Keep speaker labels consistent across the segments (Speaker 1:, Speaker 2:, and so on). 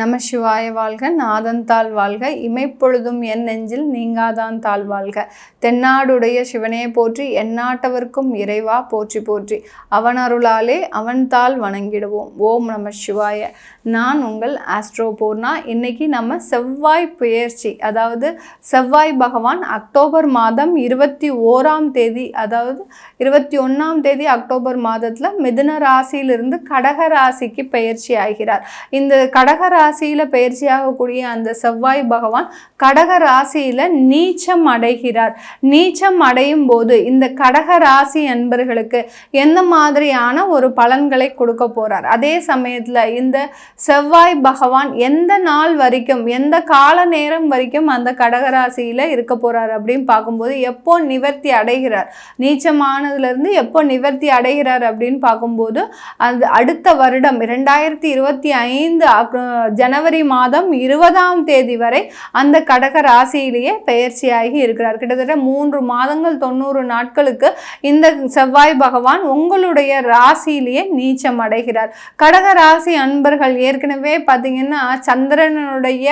Speaker 1: நம சிவாய வாழ்க, நாதன் தாள் வாழ்க, இமைப்பொழுதும் என் நெஞ்சில் நீங்காதான் தாள் வாழ்க. தென்னாடுடைய சிவனே போற்றி, எந்நாட்டவர்க்கும் இறைவா போற்றி போற்றி. அவன் அருளாலே அவன் தாள் வணங்கிடுவோம். ஓம் நம சிவாய. நான் உங்கள் ஆஸ்ட்ரோ பூர்ணா. இன்னைக்கு நம்ம செவ்வாய் பெயர்ச்சி, அதாவது செவ்வாய் பகவான் அக்டோபர் மாதம் 21ஆம் தேதி, அதாவது 21ஆம் தேதி அக்டோபர் மாதத்தில் மிதுன ராசியிலிருந்து கடக ராசிக்கு பெயர்ச்சி ஆகிறார். இந்த கடக ராசியில பெயர்ச்சியாகக்கூடிய அந்த செவ்வாய் பகவான் கடக ராசியில நீச்சம் அடைகிறார். நீச்சம் அடையும் போது இந்த கடக ராசி என்பர்களுக்கு எந்த மாதிரியான ஒரு பலன்களை கொடுக்க போறார், அதே சமயத்துல இந்த செவ்வாய் பகவான் எந்த நாள் வரைக்கும், எந்த கால நேரம் வரைக்கும் அந்த கடக ராசியில இருக்க போறார் அப்படின்னு பார்க்கும்போது, எப்போ நிவர்த்தி அடைகிறார், நீச்சமானதுல இருந்து எப்போ நிவர்த்தி அடைகிறார் அப்படின்னு பார்க்கும்போது, அது அடுத்த வருடம் 2025 ஜனவரி மாதம் 20ஆம் தேதி வரை அந்த கடக ராசியிலேயே பெயர்ச்சியாகி இருக்கிறார். கிட்டத்தட்ட 3 மாதங்கள் 90 நாட்களுக்கு இந்த செவ்வாய் பகவான் உங்களுடைய ராசியிலேயே நீச்சம் அடைகிறார். கடக ராசி அன்பர்கள் ஏற்கனவே பார்த்தீங்கன்னா சந்திரனுடைய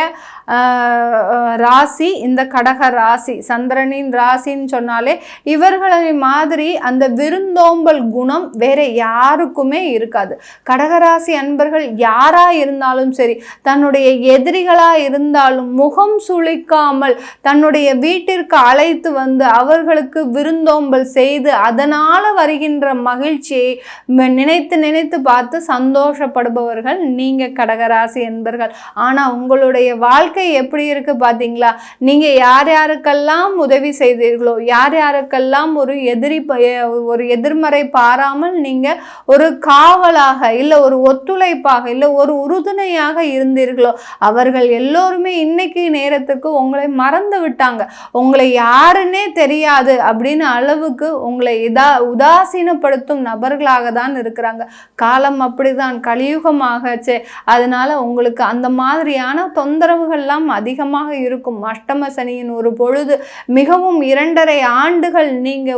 Speaker 1: ராசி இந்த கடக ராசி. சந்திரனின் ராசின்னு சொன்னாலே இவர்களை மாதிரி அந்த விருந்தோம்பல் குணம் வேற யாருக்குமே இருக்காது. கடகராசி அன்பர்கள் யாரா இருந்தாலும் சரி, தன்னுடைய எதிரிகளா இருந்தாலும் முகம் சுளிக்காமல் தன்னுடைய வீட்டிற்கு அழைத்து வந்து அவர்களுக்கு விருந்தோம்பல் செய்து அதனால வருகின்ற மகிழ்ச்சியை நினைத்து நினைத்து பார்த்து சந்தோஷப்படுபவர்கள் நீங்க கடகராசி என்பர்கள். ஆனா உங்களுடைய வாழ்க்கை எப்படி இருக்கு பாத்தீங்களா? நீங்க யார் யாருக்கெல்லாம் உதவி செய்தீர்களோ, யார் யாருக்கெல்லாம் ஒரு எதிர்மறை பாராமல் நீங்க ஒரு காவலாக இல்ல ஒரு ஒத்துழைப்பாக இல்ல ஒரு உறுதுணையாக இருந்தீர்களோ, அவர்கள் எல்லோருமே இன்னைக்கு நேரத்துக்கு உங்களை மறந்து விட்டாங்க. உங்களை யாருன்னே தெரியாது அப்படின்னு அளவுக்கு உங்களை உதாசீனப்படுத்தும் நபர்களாக தான் இருக்கிறாங்க. காலம் அப்படிதான், கலியுகமாகச்சே. அதனால உங்களுக்கு அந்த மாதிரியான தொந்தரவுகள்லாம் அதிகமாக இருக்கும். அஷ்டம சனியின் ஒரு பொழுது மிகவும் 2.5 ஆண்டுகள் நீங்க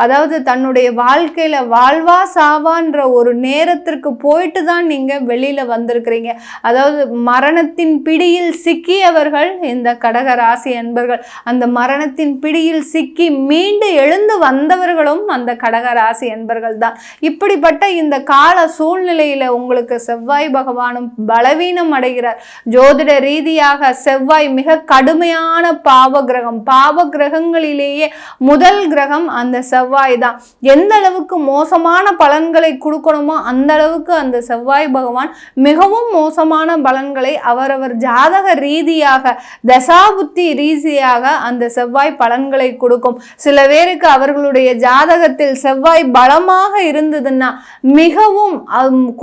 Speaker 1: அதாவது தன்னுடைய வாழ்க்கையில வாழ்வா சாவான்ற ஒரு நேரத்திற்கு போயிட்டு தான் நீங்க வெளியில வந்திருக்கிறீங்க. அதாவது மரணத்தின் பிடியில் சிக்கியவர்கள் இந்த கடக ராசி என்பர்கள். அந்த மரணத்தின் பிடியில் சிக்கி மீண்டு எழுந்து வந்தவர்களும் அந்த கடக ராசி என்பர்கள் தான். இப்படிப்பட்ட இந்த கால சூழ்நிலையில உங்களுக்கு செவ்வாய் பகவானும் பலவீனம் அடைகிறார். ஜோதிட ரீதியாக செவ்வாய் மிக கடுமையான பாவ கிரகம். பாவ கிரகங்களிலேயே முதல் கிரகம் அந்த செவ்வாய் தான். எந்த அளவுக்கு மோசமான பலன்களை கொடுக்கணுமோ அந்த அளவுக்கு அந்த செவ்வாய் பகவான் மிகவும் மோசமான பலன்களை அவரவர் ஜாதக ரீதியாக தசாபுத்தி ரீதியாக அந்த செவ்வாய் பலன்களை கொடுக்கும். சில பேருக்கு அவர்களுடைய ஜாதகத்தில் செவ்வாய் பலமாக இருந்ததுன்னா மிகவும்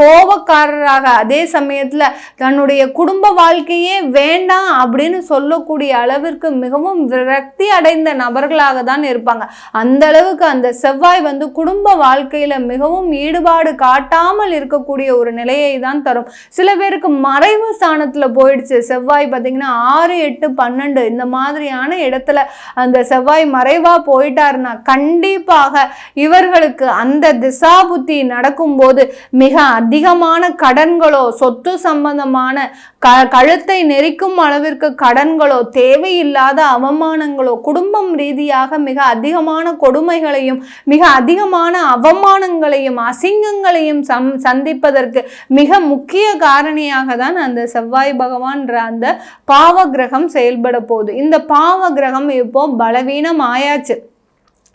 Speaker 1: கோபக்காரராக, அதே சமயத்துல தன்னுடைய குடும்ப வாழ்க்கையே வேண்டாம் அப்படின்னு சொல்லக்கூடிய அளவிற்கு மிகவும் விரக்தி அடைந்த நபர்களாக தான் இருப்பாங்க. அந்த அளவுக்கு அந்த செவ்வாய் குடும்ப வாழ்க்கையில மிகவும் ஈடுபாடு காட்டாமல் இருக்கக்கூடிய ஒரு நிலையை தான் தரும். சில பேருக்கு மறைவு ஸ்தானத்துல போயிடுச்சு செவ்வாய். பார்த்தீங்கன்னா 6, 8, 12 இந்த மாதிரியான இடத்துல அந்த செவ்வாய் மறைவா போயிட்டாருன்னா கண்டிப்பாக இவர்களுக்கு அந்த திசா புத்தி நடக்கும்போது மிக அதிகமான கடன்களோ, சொத்து சம்பந்தமான கழுத்தை நெரிக்கும் அளவிற்கு கடன்களோ, தேவையில்லாத அவமானங்களோ, குடும்பம் ரீதியாக மிக அதிகமான கொடுமைகளையும் மிக அதிகமான அவமானங்களையும் அசிங்கங்களையும் சந்திப்பதற்கு மிக முக்கிய காரணியாக தான் அந்த செவ்வாய் பகவான் அந்த பாவ கிரகம் செயல்பட போகுது. இந்த பாவ கிரகம் இப்போ பலவீனம் ஆயாச்சு.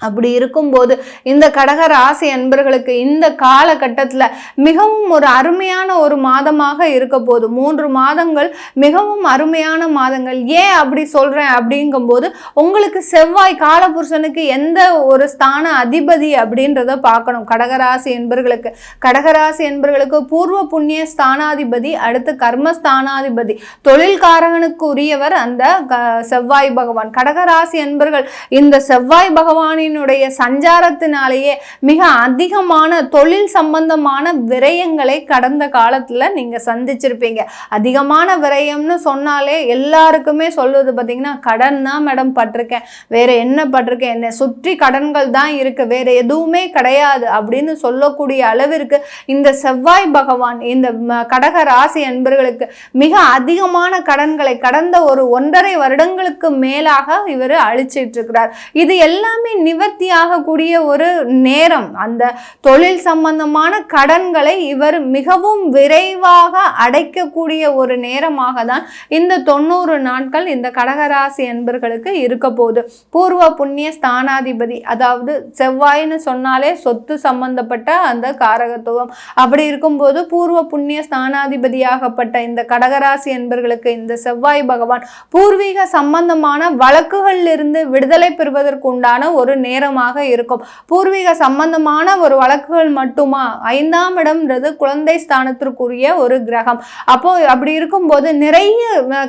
Speaker 1: அப்படி இருக்கும்போது இந்த கடக ராசி அன்பர்களுக்கு இந்த காலகட்டத்தில் மிகவும் ஒரு அருமையான ஒரு மாதமாக இருக்க போகுது. 3 மாதங்கள் மிகவும் அருமையான மாதங்கள். ஏன் அப்படி சொல்றேன் அப்படிங்கும்போது, உங்களுக்கு செவ்வாய் காலபுருஷனுக்கு எந்த ஒரு ஸ்தான அதிபதி அப்படின்றத பார்க்கணும். கடகராசி என்பர்களுக்கு பூர்வ புண்ணிய ஸ்தானாதிபதி, அடுத்து கர்மஸ்தானாதிபதி, தொழில்காரகனுக்கு உரியவர் அந்த செவ்வாய் பகவான். கடகராசி என்பர்கள் இந்த செவ்வாய் பகவானின் செவ்வாயினுடைய சஞ்சாரத்தினாலேயே மிக அதிகமான தொழில் சம்பந்தமான விரயங்களை கடந்த காலத்துல நீங்க சந்திச்சிருப்பீங்க. அதிகமான விரயம்னு சொன்னாலே எல்லாருக்குமே சொல்வது பார்த்தீங்கன்னா கடன் தான் மேடம் பட்டிருக்கேன், வேற என்ன பட்டிருக்கேன், என்னை சுற்றி கடன்கள் தான் இருக்கு, வேற எதுவுமே கிடையாது அப்படின்னு சொல்லக்கூடிய அளவிற்கு இந்த செவ்வாய் பகவான் இந்த கடக ராசி அன்பர்களுக்கு மிக அதிகமான கடன்களை கடந்த ஒரு 1.5 வருடங்களுக்கு மேலாக இவர் அழிச்சிட்டு இருக்கிறார். இது எல்லாமே நிவர்த்தி ஆகக்கூடிய ஒரு நேரம். அந்த தொழில் சம்பந்தமான கடன்களை இவர் மிகவும் விரைவாக அடைக்கக்கூடிய ஒரு நேரமாக தான் இந்த 90 நாட்கள் இந்த கடகராசி அன்பர்களுக்கு இருக்க போகுது. பூர்வ புண்ணிய ஸ்தானாதிபதி, அதாவது செவ்வாய்னு சொன்னாலே சொத்து சம்பந்தப்பட்ட அந்த காரகத்துவம். அப்படி இருக்கும்போது பூர்வ புண்ணிய ஸ்தானாதிபதியாகப்பட்ட இந்த கடகராசி அன்பர்களுக்கு இந்த செவ்வாய் பகவான் பூர்வீக சம்பந்தமான வழக்குகளில் இருந்து விடுதலை பெறுவதற்கு உண்டான ஒரு நேரமாக இருக்கும். பூர்வீக சம்பந்தமான ஒரு வழக்குகள் மட்டுமா, 5ஆம் இடம்ன்றது குழந்தை ஸ்தானத்திற்குரிய ஒரு கிரகம். அப்போ அப்படி இருக்கும்போது நிறைய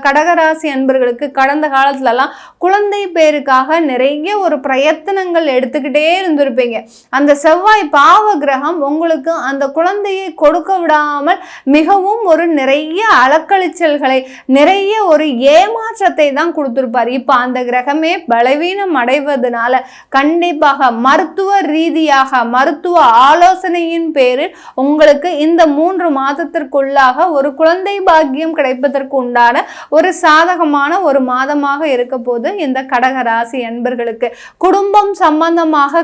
Speaker 1: கடகராசி அன்பர்களுக்கு கடந்த காலத்துலலாம் குழந்தை பேருக்காக நிறைய ஒரு பிரயத்தனங்கள் எடுத்துக்கிட்டே இருந்திருப்பீங்க. அந்த செவ்வாய் பாவ கிரகம் உங்களுக்கு அந்த குழந்தையை கொடுக்க விடாமல் மிகவும் ஒரு நிறைய அலக்களிச்சல்களை, நிறைய ஒரு ஏமாற்றத்தை தான் கொடுத்திருப்பார். இப்ப அந்த கிரகமே பலவீனம் அடைவதனால கண்டிப்பாக மருத்துவ ரீதியாக மருத்துவ ஆலோசனையின் பேரில் உங்களுக்கு இந்த 3 மாதத்திற்குள்ளாக ஒரு குழந்தை பாக்கியம் கிடைப்பதற்கு உண்டான ஒரு சாதகமான ஒரு மாதமாக இருக்க போது இந்த கடக ராசி அன்பர்களுக்கு. குடும்பம் சம்பந்தமாக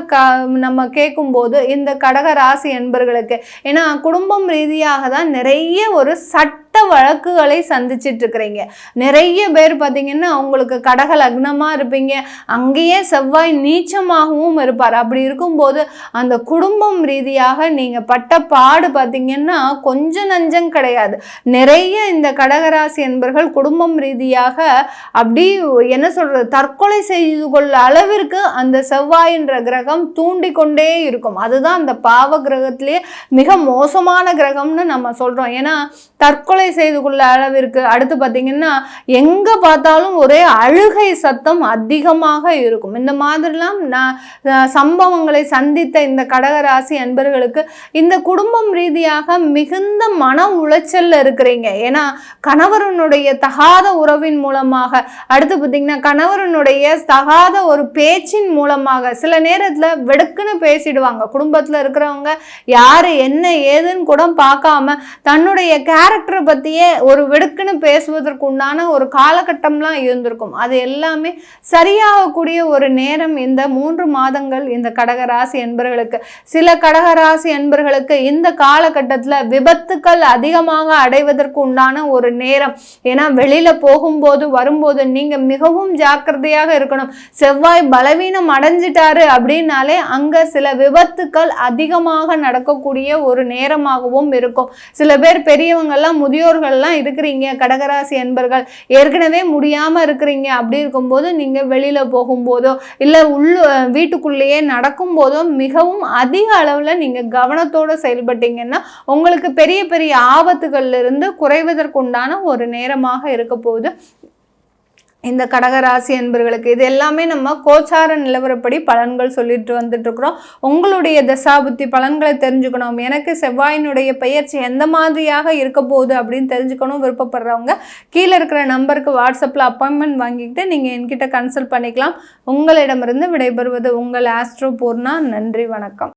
Speaker 1: நம்ம கேட்கும் போது இந்த கடக ராசி அன்பர்களுக்கு, ஏன்னா குடும்பம் ரீதியாக தான் நிறைய ஒரு சட்ட வழக்குகளை சந்திச்சிட்டு இருக்கிறீங்க. நிறைய பேர் பார்த்தீங்கன்னா உங்களுக்கு கடக லக்னமா இருப்பீங்க, அங்கேயே செவ்வாய் நீச்சமாகவும் இருப்பார். அப்படி இருக்கும்போது அந்த குடும்பம் ரீதியாக நீங்க பட்ட பாடு பார்த்தீங்கன்னா கொஞ்சம் நஞ்சம் கிடையாது. நிறைய இந்த கடகராசி என்பர்கள் குடும்பம் ரீதியாக அப்படி என்ன சொல்றது, தற்கொலை செய்து கொள்ள அளவிற்கு அந்த செவ்வாய் என்ற கிரகம் தூண்டி கொண்டே இருக்கும். அதுதான் அந்த பாவ கிரகத்திலேயே மிக மோசமான கிரகம்னு நம்ம சொல்றோம். ஏன்னா தற்கொலை செய்து கொள்ள அளவிற்கு. அடுத்து பார்த்தீங்கன்னா எங்க பார்த்தாலும் ஒரே அழுகை சத்தம் அதிகமாக இருக்கும். இந்த மாதிரிலாம் சம்பவங்களை சந்தித்த இந்த கடகராசி அன்பர்களுக்கு இந்த குடும்பம் ரீதியாக மிகுந்த மன உளைச்சல்ல இருக்கிறீங்க. ஏன்னா கணவரனுடைய தகாத உறவின் மூலமாக, அடுத்து பார்த்தீங்கன்னா கணவரனுடைய தகாத ஒரு பேச்சின் மூலமாக சில நேரத்துல வெடுக்குன்னு பேசிடுவாங்க. குடும்பத்துல இருக்கிறவங்க யாரு என்ன ஏதுன்னு கூட பார்க்காம தன்னுடைய கேரக்டரை பத்தியே ஒரு வெடுக்குன்னு பேசுவதற்கு உண்டான ஒரு காலகட்டம்லாம் இருந்திருக்கும். அது எல்லாமே சரியாகக்கூடிய ஒரு நேரம் இந்த 3 மாதங்கள் இந்த கடகராசி என்பர்களுக்கு. சில கடகராசி என்பர்களுக்கு இந்த காலகட்டத்தில் விபத்துக்கள் அதிகமாக அடைவதற்கு உண்டான ஒரு நேரம். ஏன்னா வெளியில போகும்போது வரும்போது நீங்க மிகவும் ஜாக்கிரதையாக இருக்கணும். செவ்வாய் பலவீனம் அடைஞ்சிட்டாரு அப்படின்னாலே அங்க சில விபத்துக்கள் அதிகமாக நடக்கக்கூடிய ஒரு நேரமாகவும் இருக்கும். சில பேர் பெரியவங்கெல்லாம் முதியோர்கள்லாம் இருக்கிறீங்க, கடகராசி என்பர்கள் ஏற்கனவே முடியாம இருக்கிறீங்க. அப்படி இருக்கும்போது நீங்க வெளியில போகும்போதோ இல்ல வீட்டுக்குள்ளேயே நடக்கும் போதோ மிகவும் அதிக அளவுல நீங்க கவனத்தோட செயல்பட்டீங்கன்னா உங்களுக்கு பெரிய பெரிய ஆபத்துகள்ல இருந்து குறைவதற்குண்டான ஒரு நேரமாக இருக்க போகுது இந்த கடகராசி என்பர்களுக்கு. இது எல்லாமே நம்ம கோச்சார நிலவரப்படி பலன்கள் சொல்லிட்டு வந்துட்டு இருக்கிறோம். உங்களுடைய தசாபுத்தி பலன்களை தெரிஞ்சுக்கணும், எனக்கு செவ்வாயினுடைய பெயர்ச்சி எந்த மாதிரியாக இருக்க போகுது அப்படின்னு தெரிஞ்சுக்கணும் விருப்பப்படுறவங்க கீழே இருக்கிற நம்பருக்கு வாட்ஸ்அப்பில் அப்பாயின்மெண்ட் வாங்கிக்கிட்டு நீங்கள் என்கிட்ட கன்சல்ட் பண்ணிக்கலாம். உங்களிடமிருந்து விடைபெறுவது உங்கள் ஆஸ்ட்ரோ பூர்ணா. நன்றி, வணக்கம்.